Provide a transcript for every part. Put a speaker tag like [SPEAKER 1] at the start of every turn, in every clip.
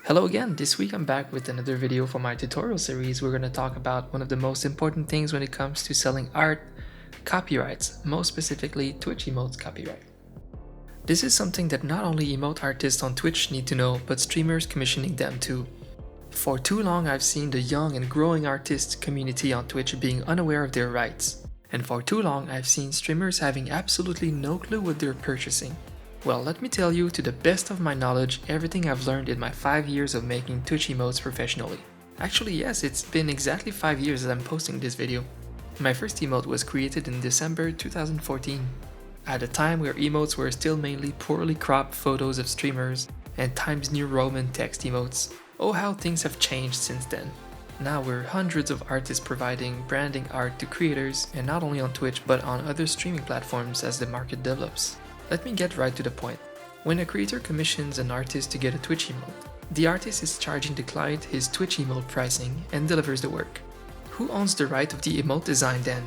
[SPEAKER 1] Hello again, this week I'm back with another video for my tutorial series. We're going to talk about one of the most important things when it comes to selling art, copyrights, most specifically Twitch emotes copyright. This is something that not only emote artists on Twitch need to know, but streamers commissioning them too. For too long I've seen the young and growing artist community on Twitch being unaware of their rights. And for too long I've seen streamers having absolutely no clue what they're purchasing. Well, let me tell you, to the best of my knowledge, everything I've learned in my 5 years of making Twitch emotes professionally. Actually, yes, it's been exactly 5 years that I'm posting this video. My first emote was created in December 2014, at a time where emotes were still mainly poorly cropped photos of streamers and Times New Roman text emotes. Oh, how things have changed since then. Now we're hundreds of artists providing branding art to creators, and not only on Twitch but on other streaming platforms as the market develops. Let me get right to the point. When a creator commissions an artist to get a Twitch emote, the artist is charging the client his Twitch emote pricing and delivers the work. Who owns the right of the emote design then?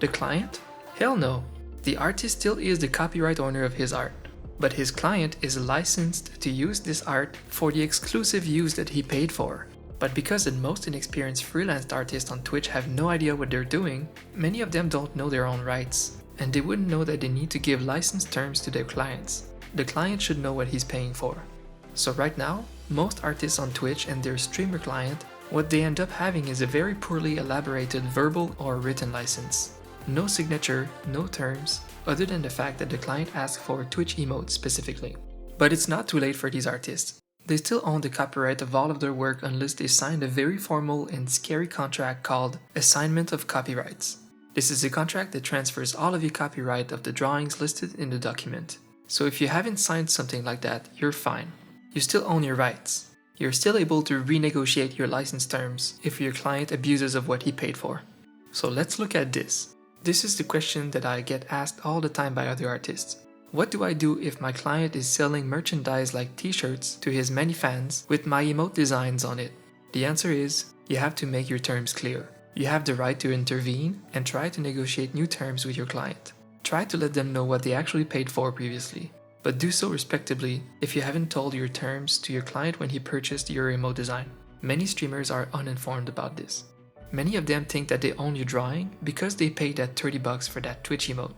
[SPEAKER 1] The client? Hell no. The artist still is the copyright owner of his art, but his client is licensed to use this art for the exclusive use that he paid for. But because the most inexperienced freelance artists on Twitch have no idea what they're doing, many of them don't know their own rights, and they wouldn't know that they need to give license terms to their clients. The client should know what he's paying for. So right now, most artists on Twitch and their streamer client, what they end up having is a very poorly elaborated verbal or written license. No signature, no terms, other than the fact that the client asked for Twitch emotes specifically. But it's not too late for these artists. They still own the copyright of all of their work unless they signed a very formal and scary contract called Assignment of Copyrights. This is a contract that transfers all of your copyright of the drawings listed in the document. So if you haven't signed something like that, you're fine. You still own your rights. You're still able to renegotiate your license terms if your client abuses of what he paid for. So let's look at this. This is the question that I get asked all the time by other artists. What do I do if my client is selling merchandise like t-shirts to his many fans with my emote designs on it? The answer is, you have to make your terms clear. You have the right to intervene and try to negotiate new terms with your client. Try to let them know what they actually paid for previously, but do so respectably if you haven't told your terms to your client when he purchased your emote design. Many streamers are uninformed about this. Many of them think that they own your drawing because they paid that $30 for that Twitch emote.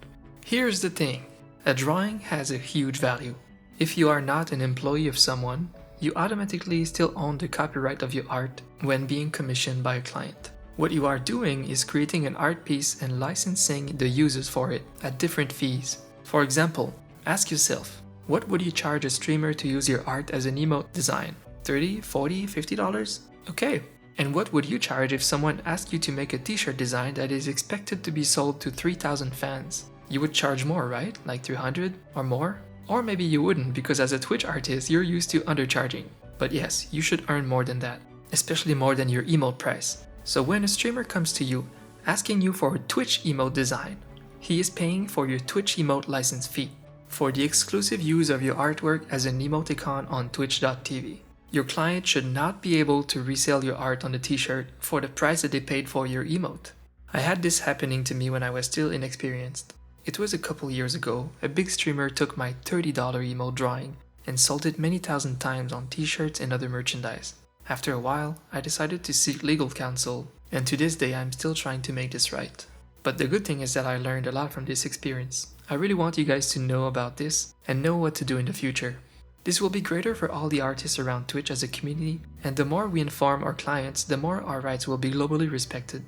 [SPEAKER 1] Here's the thing. A drawing has a huge value. If you are not an employee of someone, you automatically still own the copyright of your art when being commissioned by a client. What you are doing is creating an art piece and licensing the users for it at different fees. For example, ask yourself, what would you charge a streamer to use your art as an emote design? $30, $40, $50? Okay. And what would you charge if someone asked you to make a t-shirt design that is expected to be sold to 3,000 fans? You would charge more, right? Like 300 or more? Or maybe you wouldn't, because as a Twitch artist, you're used to undercharging. But yes, you should earn more than that, especially more than your emote price. So when a streamer comes to you, asking you for a Twitch emote design, he is paying for your Twitch emote license fee, for the exclusive use of your artwork as an emoticon on twitch.tv. Your client should not be able to resell your art on the t-shirt for the price that they paid for your emote. I had this happening to me when I was still inexperienced. It was a couple years ago. A big streamer took my $30 emote drawing and sold it many thousand times on t-shirts and other merchandise. After a while, I decided to seek legal counsel, and to this day I'm still trying to make this right. But the good thing is that I learned a lot from this experience. I really want you guys to know about this and know what to do in the future. This will be greater for all the artists around Twitch as a community, and the more we inform our clients, the more our rights will be globally respected.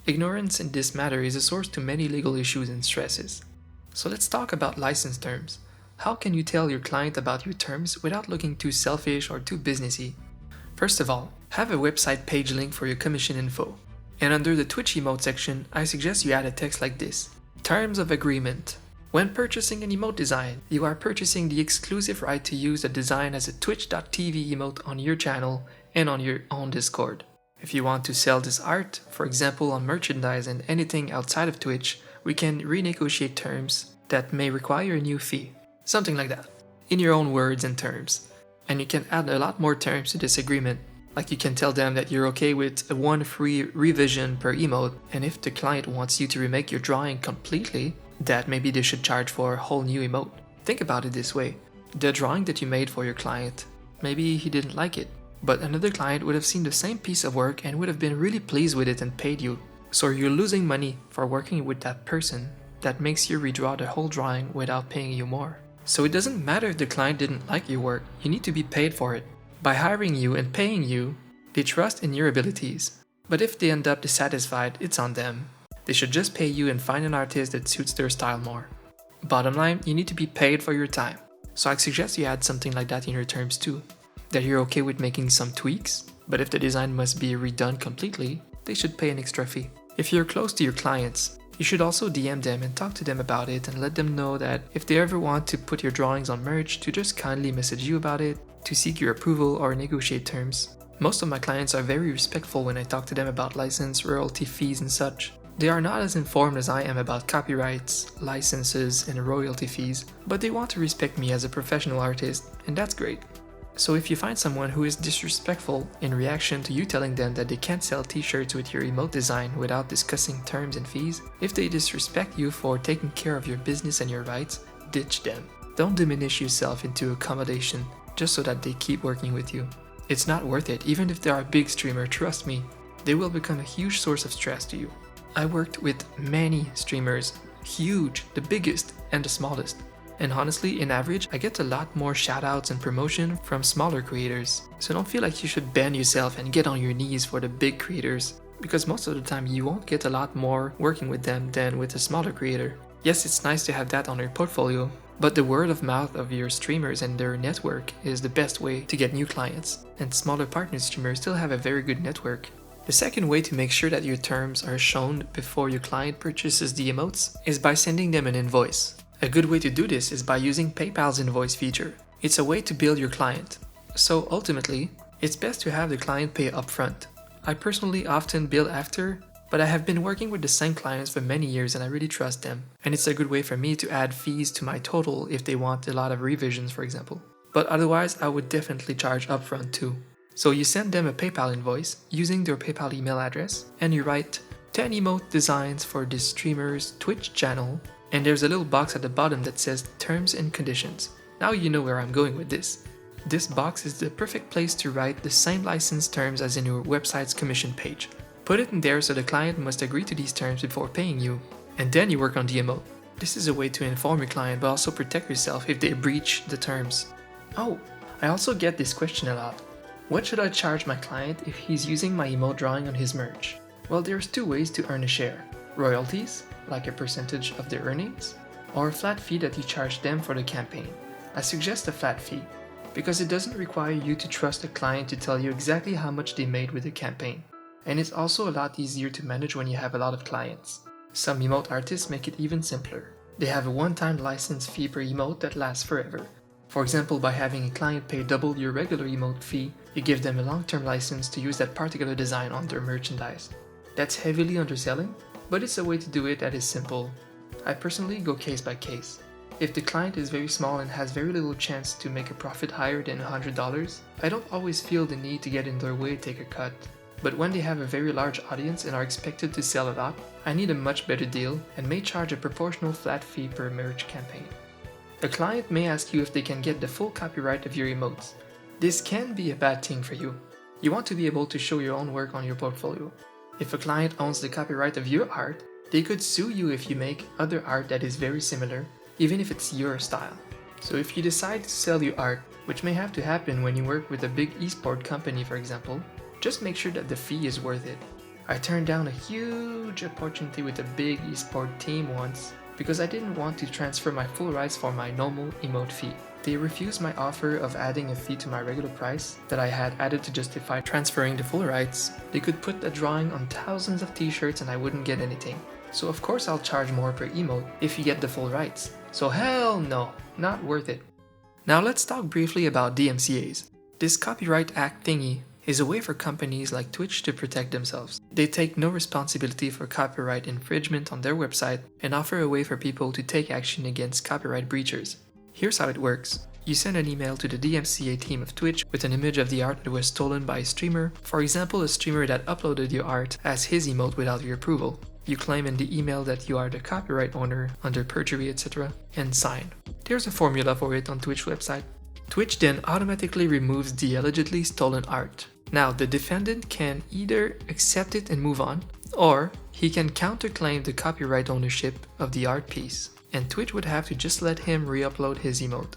[SPEAKER 1] Ignorance in this matter is a source to many legal issues and stresses. So let's talk about license terms. How can you tell your client about your terms without looking too selfish or too businessy? First of all, have a website page link for your commission info. And under the Twitch emote section, I suggest you add a text like this. Terms of agreement. When purchasing an emote design, you are purchasing the exclusive right to use the design as a twitch.tv emote on your channel and on your own Discord. If you want to sell this art, for example on merchandise and anything outside of Twitch, we can renegotiate terms that may require a new fee. Something like that, in your own words and terms. And you can add a lot more terms to this agreement. Like you can tell them that you're okay with one free revision per emote, and if the client wants you to remake your drawing completely, that maybe they should charge for a whole new emote. Think about it this way. The drawing that you made for your client, maybe he didn't like it. but another client would have seen the same piece of work and would have been really pleased with it and paid you. So you're losing money for working with that person that makes you redraw the whole drawing without paying you more. So it doesn't matter if the client didn't like your work, you need to be paid for it. By hiring you and paying you, they trust in your abilities. But if they end up dissatisfied, it's on them. They should just pay you and find an artist that suits their style more. Bottom line, you need to be paid for your time. So I suggest you add something like that in your terms too. That you're okay with making some tweaks, but if the design must be redone completely, they should pay an extra fee. If you're close to your clients, you should also DM them and talk to them about it and let them know that if they ever want to put your drawings on merch, to just kindly message you about it, to seek your approval or negotiate terms. Most of my clients are very respectful when I talk to them about license, royalty fees and such. They are not as informed as I am about copyrights, licenses, and royalty fees, but they want to respect me as a professional artist, and that's great. So if you find someone who is disrespectful in reaction to you telling them that they can't sell t-shirts with your emote design without discussing terms and fees, if they disrespect you for taking care of your business and your rights, ditch them. Don't diminish yourself into accommodation just so that they keep working with you. It's not worth it. Even if they are a big streamer, trust me, they will become a huge source of stress to you. I worked with many streamers, huge, the biggest and the smallest. And honestly, in average, I get a lot more shoutouts and promotion from smaller creators. So don't feel like you should bend yourself and get on your knees for the big creators, because most of the time you won't get a lot more working with them than with a smaller creator. Yes, it's nice to have that on your portfolio, but the word of mouth of your streamers and their network is the best way to get new clients, and smaller partner streamers still have a very good network. The second way to make sure that your terms are shown before your client purchases the emotes is by sending them an invoice. A good way to do this is by using PayPal's invoice feature. It's a way to bill your client. So ultimately, it's best to have the client pay upfront. I personally often bill after, but I have been working with the same clients for many years and I really trust them. And it's a good way for me to add fees to my total if they want a lot of revisions, for example. But otherwise, I would definitely charge upfront too. So you send them a PayPal invoice using their PayPal email address and you write 10 emote designs for this streamer's Twitch channel, and there's a little box at the bottom that says terms and conditions. Now you know where I'm going with this. This box is the perfect place to write the same license terms as in your website's commission page. Put it in there so the client must agree to these terms before paying you, and then you work on the emote. This is a way to inform your client but also protect yourself if they breach the terms. Oh, I also get this question a lot. What should I charge my client if he's using my emote drawing on his merch? Well, there's two ways to earn a share. Royalties, like a percentage of their earnings, or a flat fee that you charge them for the campaign. I suggest a flat fee, because it doesn't require you to trust the client to tell you exactly how much they made with the campaign. And it's also a lot easier to manage when you have a lot of clients. Some emote artists make it even simpler. They have a one-time license fee per emote that lasts forever. For example, by having a client pay double your regular emote fee, you give them a long-term license to use that particular design on their merchandise. That's heavily underselling, but it's a way to do it that is simple. I personally go case by case. If the client is very small and has very little chance to make a profit higher than $100, I don't always feel the need to get in their way and take a cut. But when they have a very large audience and are expected to sell a lot, I need a much better deal and may charge a proportional flat fee per merch campaign. A client may ask you if they can get the full copyright of your emotes. This can be a bad thing for you. You want to be able to show your own work on your portfolio. If a client owns the copyright of your art, they could sue you if you make other art that is very similar, even if it's your style. So if you decide to sell your art, which may have to happen when you work with a big esport company for example, just make sure that the fee is worth it. I turned down a huge opportunity with a big esport team once because I didn't want to transfer my full rights for my normal emote fee. They refused my offer of adding a fee to my regular price that I had added to justify transferring the full rights. They could put a drawing on thousands of t-shirts and I wouldn't get anything. So of course I'll charge more per emote if you get the full rights. So hell no, not worth it. Now let's talk briefly about DMCAs. This Copyright Act thingy is a way for companies like Twitch to protect themselves. They take no responsibility for copyright infringement on their website and offer a way for people to take action against copyright breachers. Here's how it works. You send an email to the DMCA team of Twitch with an image of the art that was stolen by a streamer, for example a streamer that uploaded your art as his emote without your approval. You claim in the email that you are the copyright owner under perjury, etc. and sign. There's a formula for it on Twitch website. Twitch then automatically removes the allegedly stolen art. Now, the defendant can either accept it and move on, or he can counterclaim the copyright ownership of the art piece, and Twitch would have to just let him re-upload his emote.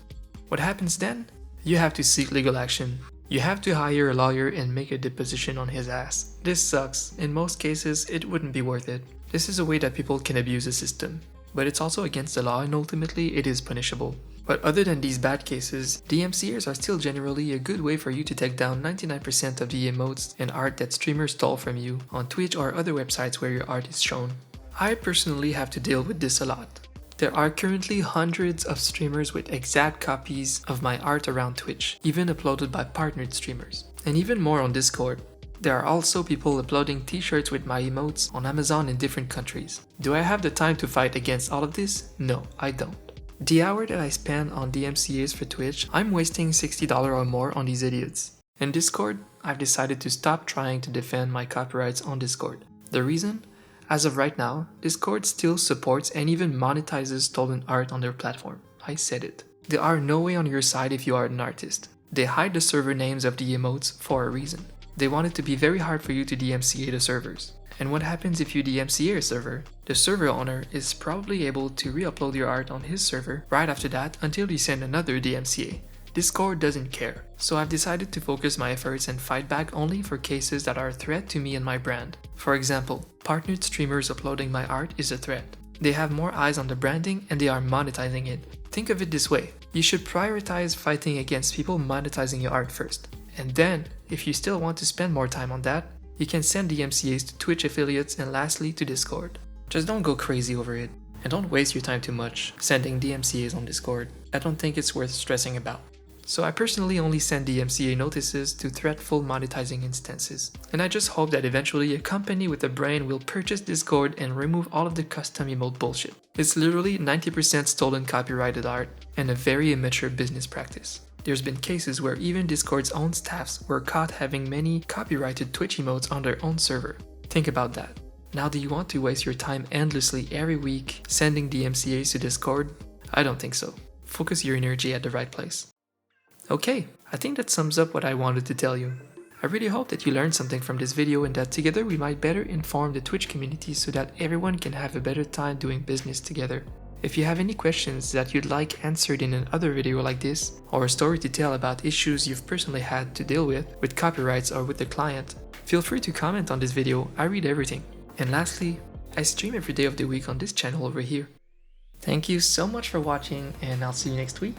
[SPEAKER 1] What happens then? You have to seek legal action. You have to hire a lawyer and make a deposition on his ass. This sucks. In most cases, it wouldn't be worth it. This is a way that people can abuse the system, but it's also against the law and ultimately it is punishable. But other than these bad cases, DMCAs are still generally a good way for you to take down 99% of the emotes and art that streamers stole from you on Twitch or other websites where your art is shown. I personally have to deal with this a lot. There are currently hundreds of streamers with exact copies of my art around Twitch, even uploaded by partnered streamers, and even more on Discord. There are also people uploading t-shirts with my emotes on Amazon in different countries. Do I have the time to fight against all of this? No, I don't. The hour that I spend on DMCAs for Twitch, I'm wasting $60 or more on these idiots. In Discord, I've decided to stop trying to defend my copyrights on Discord. The reason? As of right now, Discord still supports and even monetizes stolen art on their platform. I said it. They are no way on your side if you are an artist. They hide the server names of the emotes for a reason. They want it to be very hard for you to DMCA the servers. And what happens if you DMCA a server? The server owner is probably able to re-upload your art on his server right after that until you send another DMCA. Discord doesn't care, so I've decided to focus my efforts and fight back only for cases that are a threat to me and my brand. For example, partnered streamers uploading my art is a threat. They have more eyes on the branding and they are monetizing it. Think of it this way, you should prioritize fighting against people monetizing your art first. And then, if you still want to spend more time on that, you can send DMCAs to Twitch affiliates and lastly to Discord. Just don't go crazy over it. And don't waste your time too much sending DMCAs on Discord. I don't think it's worth stressing about. So I personally only send DMCA notices to threatful monetizing instances. And I just hope that eventually a company with a brain will purchase Discord and remove all of the custom emote bullshit. It's literally 90% stolen copyrighted art and a very immature business practice. There's been cases where even Discord's own staffs were caught having many copyrighted Twitch emotes on their own server. Think about that. Now, do you want to waste your time endlessly every week sending DMCAs to Discord? I don't think so. Focus your energy at the right place. Okay, I think that sums up what I wanted to tell you. I really hope that you learned something from this video and that together we might better inform the Twitch community so that everyone can have a better time doing business together. If you have any questions that you'd like answered in another video like this, or a story to tell about issues you've personally had to deal with copyrights or with the client, feel free to comment on this video, I read everything. And lastly, I stream every day of the week on this channel over here. Thank you so much for watching and I'll see you next week.